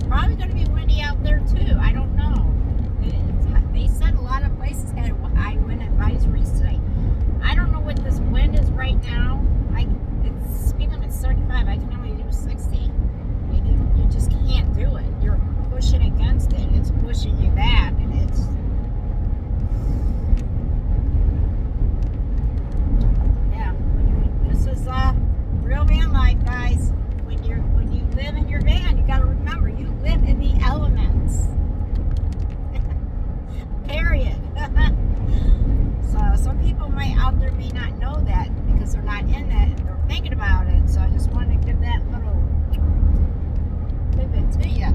probably going to be windy out there too. I don't know. They said a lot of places had high wind advisories today. I don't know what this wind is right now. It's speed limit's 35. I can only do 60. You just can't do it. You're pushing against it. It's pushing you back, and it's. Yeah, this is real van life, guys. When you live in your van, you got to remember you live in the elements. Period. So some people out there may not know that because they're not in that. They're thinking about it. So I just wanted to give that little pivot to you.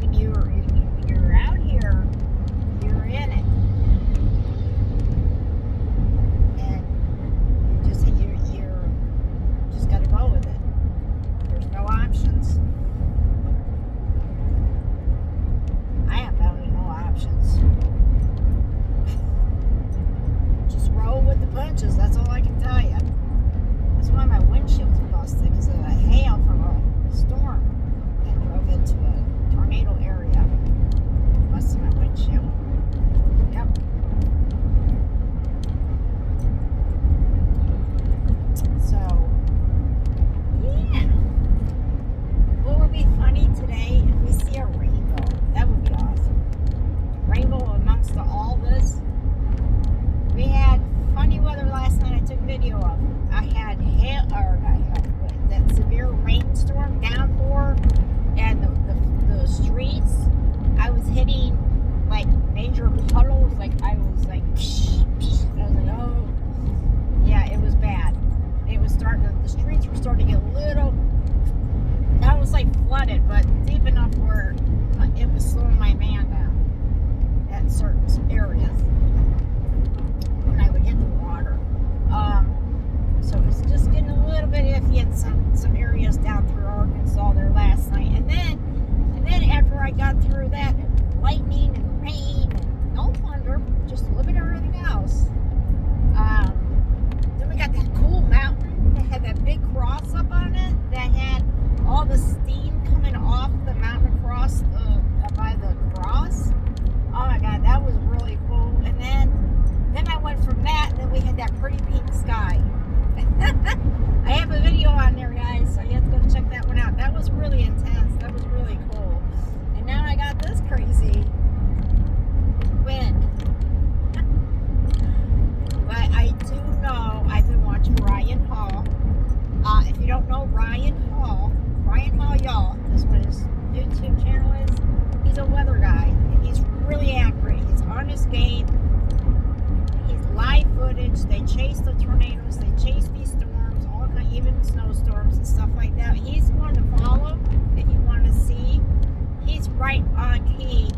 When you're out here, you're in it, and you just got to go with it. There's no options. I have probably no options. Just roll with the punches. That's all I can tell you. That's why my windshield's busted because of a hail from a storm that drove into a tornado area. Busted my windshield. Yep. So, yeah. What would be funny today if we see a rainbow? That would be awesome. Rainbow amongst all this. We had funny weather last night. I took video of. I had hail, or that severe rainstorm, downpour, and the streets. I was hitting like major puddles. Like I was like, psh, psh. I was like, oh, yeah, it was bad. It was the streets were starting to get a little. That was like flooded, but deep enough where it was slowing my van down at certain areas. When I would hit the water. So it was just getting a little bit iffy in some areas down through Arkansas there last night. And then after I got through that, lightning and rain and no thunder, just a little bit of everything else. Then we got that cool mountain that had that big cross up on it that had all the steam coming off the mountain across by the cross. Oh my God, that was really cool. And then I went from that, and then we had that pretty pink sky. I have a video on there, guys, so you have to go check that one out. That was really intense. That was really cool. And now I got this crazy wind. But I do know, I've been watching Ryan Hall. If you don't know Ryan Hall, y'all, is what his YouTube channel is. He's a weather guy, and he's really accurate. He's on his game. Live footage. They chase the tornadoes. They chase these storms, all kind, even snowstorms and stuff like that. He's one to follow if you want to see. He's right on key,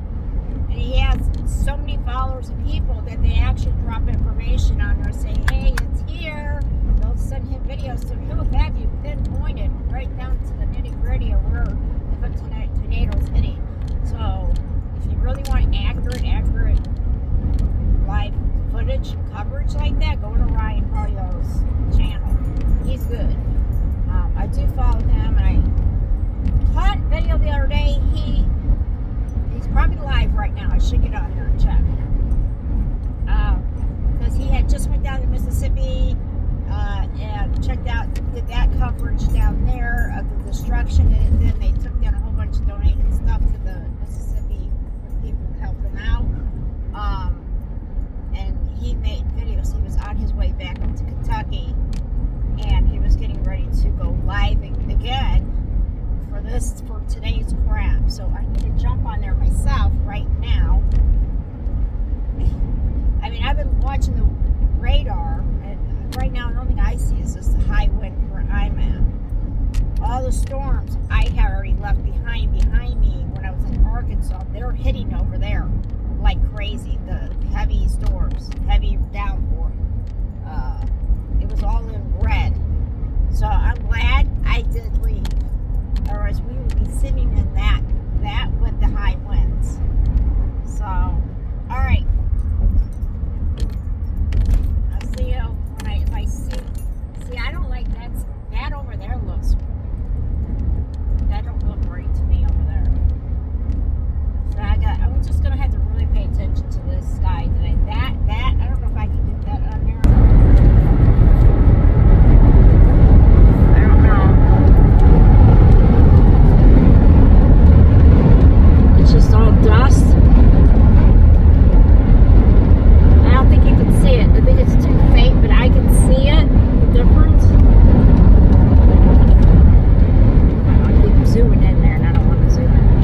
and he has so many followers and people that they actually drop information on there, saying, "Hey, it's here." They'll send him videos, so he'll have you pinpointed right down to the nitty gritty of where the tornado's hitting. So, if you really want accurate live footage coverage like that, go to Ryan Harlow's channel. He's good. I do follow him, and I caught a video the other day. He's probably live right now. I should get on there and check. Because he had just went down to Mississippi and checked out, did that coverage down there of the destruction, and then they took down a whole bunch of donated stuff to the Mississippi people to help them out. And he made videos. He was on his way back up to Kentucky, and he was getting ready to go live again for today's crap. So I need to jump on there myself right now. I mean, I've been watching the radar, and right now the only thing I see is just the high wind where I'm at. All the storms I had already left behind me when I was in Arkansas. They're hitting over there like crazy. The heavy storms, heavy downpour. It was all in red. So I'm glad I did leave. Otherwise we would be sitting in that with the high winds. So, alright. I'll see you when if I see. See, I don't like that over there looks. That don't look great to me over there.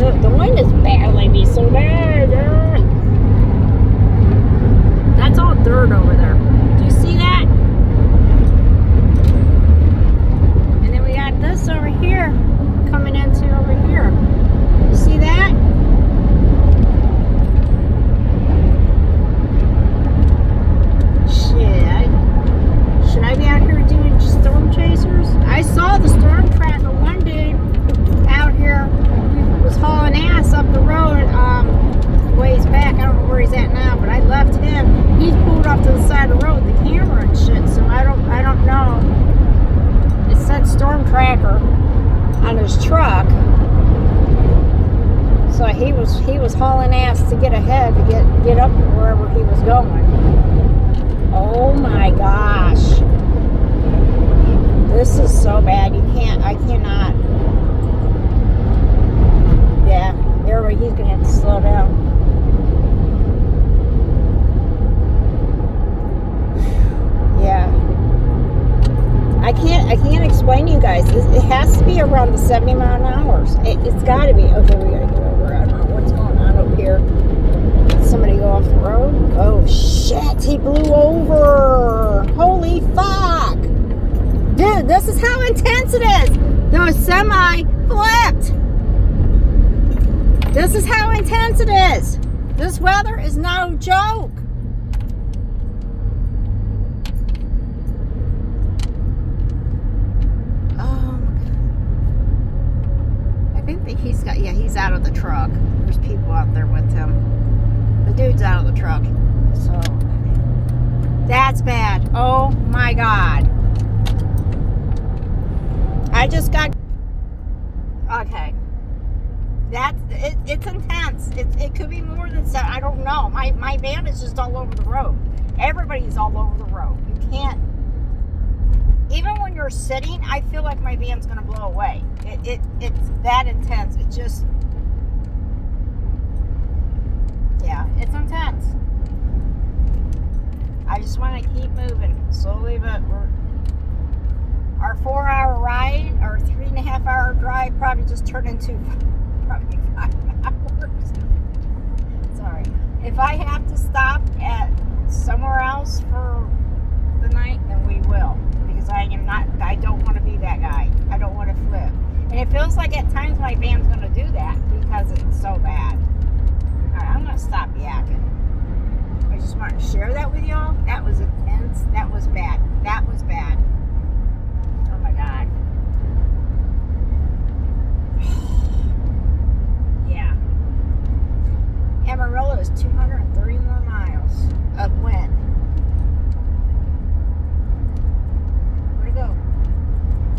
The wind is battling me so bad. That's all dirt over there. Do you see that? And then we got this over here coming into over here. You see that? Should I be out here doing storm chasers? I saw the storm tracker. One dude out here was hauling ass up the road ways back. I don't know where he's at now, but I left him. He's pulled off to the side of the road with the camera and shit, so I don't know. It said storm tracker on his truck. So he was hauling ass to get ahead to get up wherever he was going. Oh my gosh. This is so bad. I cannot. Yeah, he's gonna have to slow down. Yeah. I can't explain to you guys. It has to be around the 70 mile an hour. It's gotta be. Okay, we gotta get over. I don't know what's going on up here. Did somebody go off the road? Oh shit, he blew over. Holy fuck. Dude, this is how intense it is. The semi flipped. This is how intense it is. This weather is no joke. Oh my God. I think he's out of the truck. There's people out there with him. The dude's out of the truck. So, that's bad. Oh my God. I just got, okay. It's intense. It could be more than 7. I don't know. My van is just all over the road. Everybody's all over the road. You can't, even when you're sitting, I feel like my van's going to blow away. It's that intense. It just, yeah, it's intense. I just want to keep moving slowly, but our 4-hour ride, our 3.5-hour drive probably just turned into probably 5 hours. Sorry. If I have to stop at somewhere else for the night, then we will. Because I don't want to be that guy. I don't want to flip. And it feels like at times my van's going to do that because it's so bad. Alright, I'm going to stop yakking. I just wanted to share that with y'all. That was intense. That was bad. That was bad. Oh my God. Yeah. Amarillo is 230 more miles.